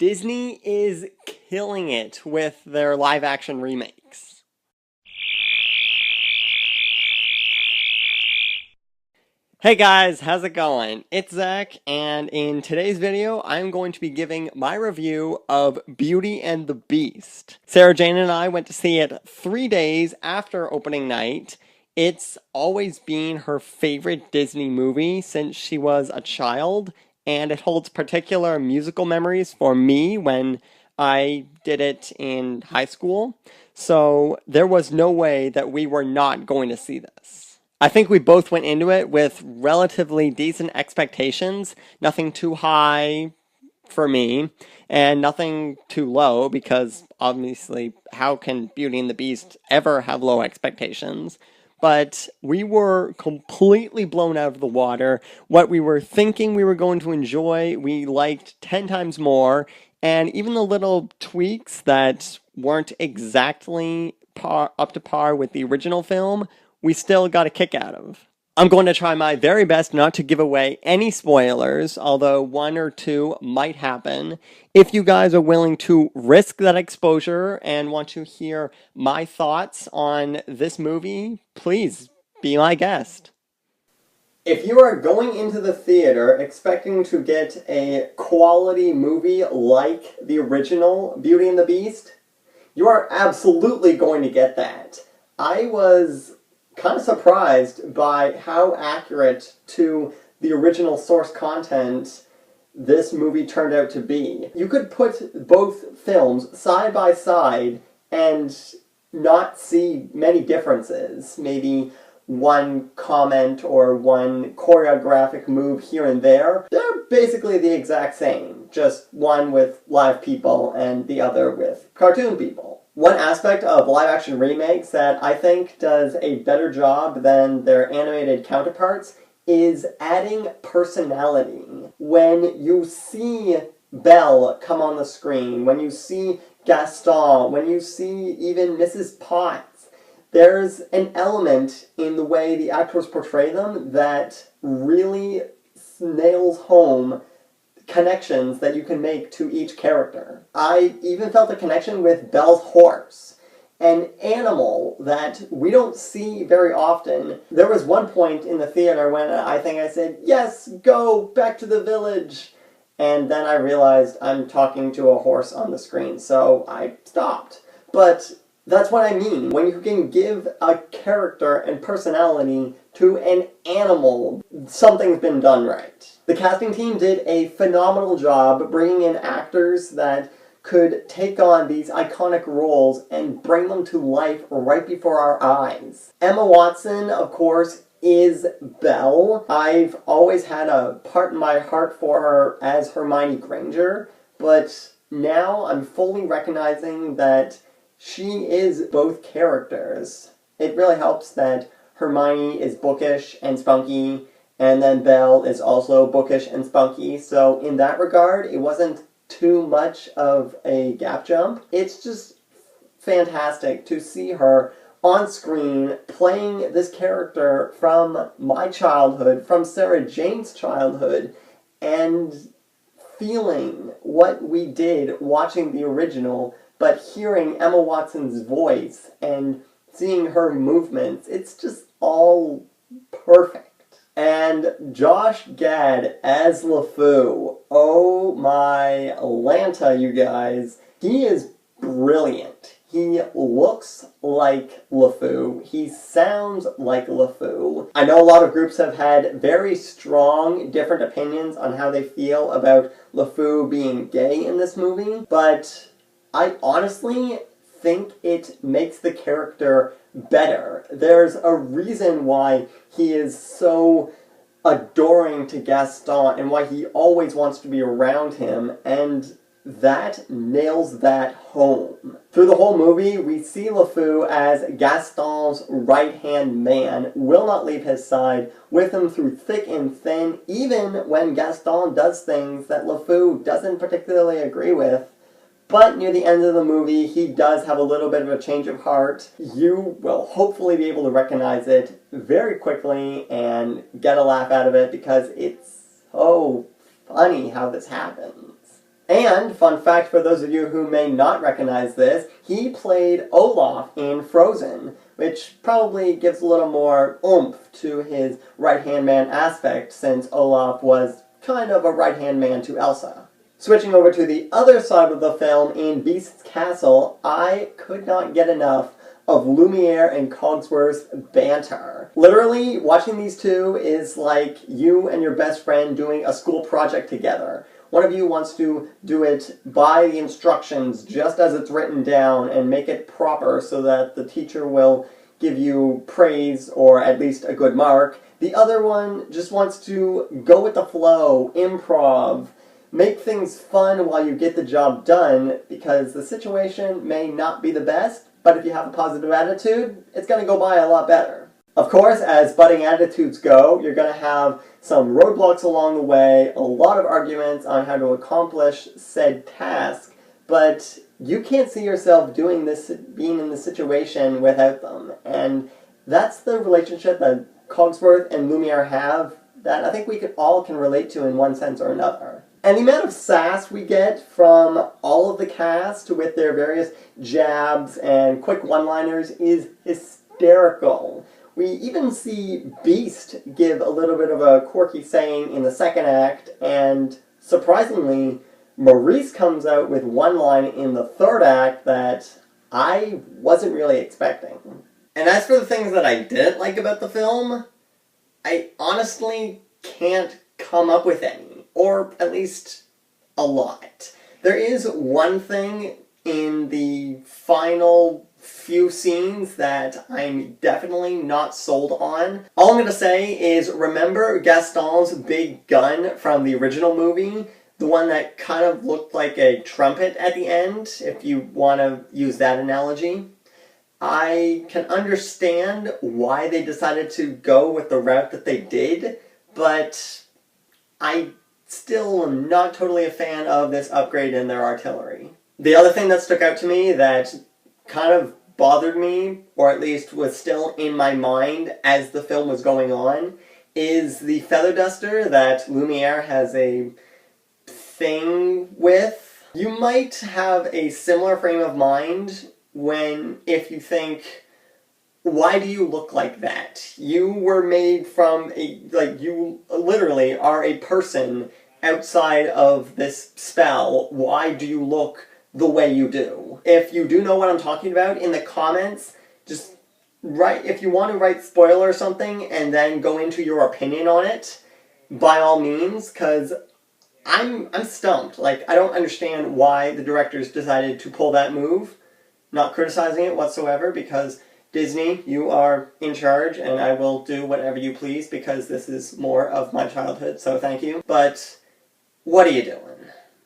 Disney is killing it with their live action remakes. Hey guys, how's it going? It's Zach, and in today's video, I'm going to be giving my review of Beauty and the Beast. Sarah Jane and I went to see it 3 days after opening night. It's always been her favorite Disney movie since she was a child, and it holds particular musical memories for me when I did it in high school. So there was no way that we were not going to see this. I think we both went into it with relatively decent expectations, nothing too high for me, and nothing too low, because obviously, how can Beauty and the Beast ever have low expectations? But we were completely blown out of the water. What we were thinking we were going to enjoy, we liked 10 times more, and even the little tweaks that weren't exactly up to par with the original film, we still got a kick out of. I'm going to try my very best not to give away any spoilers, although one or two might happen. If you guys are willing to risk that exposure and want to hear my thoughts on this movie, please be my guest. If you are going into the theater expecting to get a quality movie like the original Beauty and the Beast, you are absolutely going to get that. I was kind of surprised by how accurate to the original source content this movie turned out to be. You could put both films side by side and not see many differences. Maybe one comment or one choreographic move here and there. They're basically the exact same, just one with live people and the other with cartoon people. One aspect of live-action remakes that I think does a better job than their animated counterparts is adding personality. When you see Belle come on the screen, when you see Gaston, when you see even Mrs. Potts, there's an element in the way the actors portray them that really nails home connections that you can make to each character. I even felt a connection with Belle's horse, an animal that we don't see very often. There was one point in the theater when I think I said, "Yes, go back to the village," and then I realized I'm talking to a horse on the screen, so I stopped. But that's what I mean. When you can give a character and personality to an animal, something's been done right. The casting team did a phenomenal job bringing in actors that could take on these iconic roles and bring them to life right before our eyes. Emma Watson, of course, is Belle. I've always had a part in my heart for her as Hermione Granger, but now I'm fully recognizing that she is both characters. It really helps that Hermione is bookish and spunky, and then Belle is also bookish and spunky, so in that regard, it wasn't too much of a gap jump. It's just fantastic to see her on screen playing this character from my childhood, from Sarah Jane's childhood, and feeling what we did watching the original, but hearing Emma Watson's voice and seeing her movements, it's just all perfect. And Josh Gad as LeFou, oh my Lanta, you guys. He is brilliant. He looks like LeFou. He sounds like LeFou. I know a lot of groups have had very strong, different opinions on how they feel about LeFou being gay in this movie, but I honestly think it makes the character better. There's a reason why he is so adoring to Gaston and why he always wants to be around him, and that nails that home. Through the whole movie, we see LeFou as Gaston's right-hand man, will not leave his side, with him through thick and thin, even when Gaston does things that LeFou doesn't particularly agree with. But near the end of the movie, he does have a little bit of a change of heart. You will hopefully be able to recognize it very quickly and get a laugh out of it because it's so funny how this happens. And, fun fact for those of you who may not recognize this, he played Olaf in Frozen, which probably gives a little more oomph to his right-hand man aspect, since Olaf was kind of a right-hand man to Elsa. Switching over to the other side of the film, in Beast's Castle, I could not get enough of Lumiere and Cogsworth's banter. Literally, watching these two is like you and your best friend doing a school project together. One of you wants to do it by the instructions just as it's written down and make it proper so that the teacher will give you praise or at least a good mark. The other one just wants to go with the flow, improv, make things fun while you get the job done, because the situation may not be the best, but if you have a positive attitude, it's going to go by a lot better. Of course, as budding attitudes go, you're going to have some roadblocks along the way, a lot of arguments on how to accomplish said task, but you can't see yourself doing this, being in this situation without them. And that's the relationship that Cogsworth and Lumiere have that I think we all can relate to in one sense or another. And the amount of sass we get from all of the cast with their various jabs and quick one-liners is hysterical. We even see Beast give a little bit of a quirky saying in the second act, and surprisingly, Maurice comes out with one line in the third act that I wasn't really expecting. And as for the things that I didn't like about the film, I honestly can't come up with any, or at least a lot. There is one thing in the final few scenes that I'm definitely not sold on. All I'm going to say is, remember Gaston's big gun from the original movie? The one that kind of looked like a trumpet at the end, if you want to use that analogy. I can understand why they decided to go with the route that they did, but I still am not totally a fan of this upgrade in their artillery. The other thing that stuck out to me that kind of bothered me, or at least was still in my mind as the film was going on, is the feather duster that Lumiere has a thing with. You might have a similar frame of mind if you think, why do you look like that? You were made from you literally are a person outside of this spell. Why do you look the way you do? If you do know what I'm talking about, in the comments, just write, if you want to write spoiler or something and then go into your opinion on it, by all means, because I'm stumped. Like, I don't understand why the directors decided to pull that move. Not criticizing it whatsoever, because Disney, you are in charge, and I will do whatever you please, because this is more of my childhood, so thank you. But what are you doing?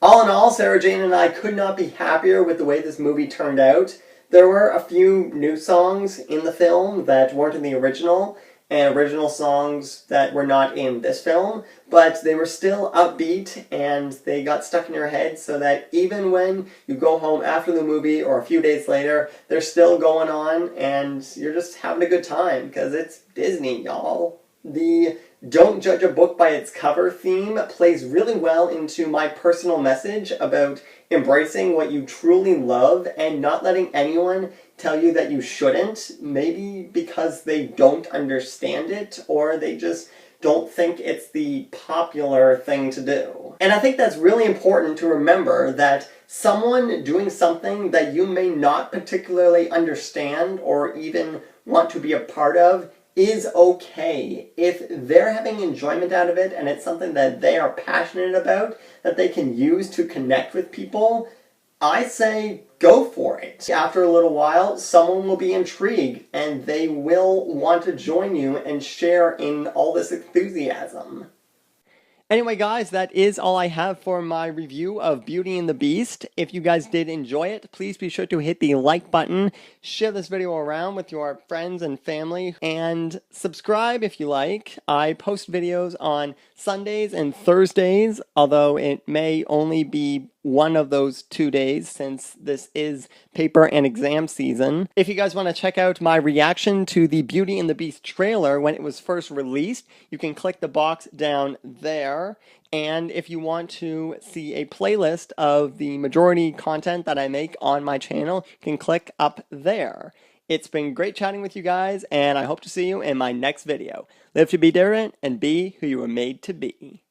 All in all, Sarah Jane and I could not be happier with the way this movie turned out. There were a few new songs in the film that weren't in the original, and original songs that were not in this film, but they were still upbeat and they got stuck in your head so that even when you go home after the movie or a few days later, they're still going on and you're just having a good time because it's Disney, y'all. The Don't Judge a Book by Its Cover theme plays really well into my personal message about embracing what you truly love and not letting anyone tell you that you shouldn't, maybe because they don't understand it or they just don't think it's the popular thing to do. And I think that's really important to remember, that someone doing something that you may not particularly understand or even want to be a part of is okay. If they're having enjoyment out of it and it's something that they are passionate about, that they can use to connect with people, I say go for it. After a little while, someone will be intrigued and they will want to join you and share in all this enthusiasm. Anyway, guys, that is all I have for my review of Beauty and the Beast. If you guys did enjoy it, please be sure to hit the like button, share this video around with your friends and family, and subscribe if you like. I post videos on Sundays and Thursdays, although it may only be one of those 2 days since this is paper and exam season. If you guys want to check out my reaction to the Beauty and the Beast trailer when it was first released, you can click the box down there. And if you want to see a playlist of the majority content that I make on my channel, you can click up there. It's been great chatting with you guys, and I hope to see you in my next video. Live to be different and be who you were made to be.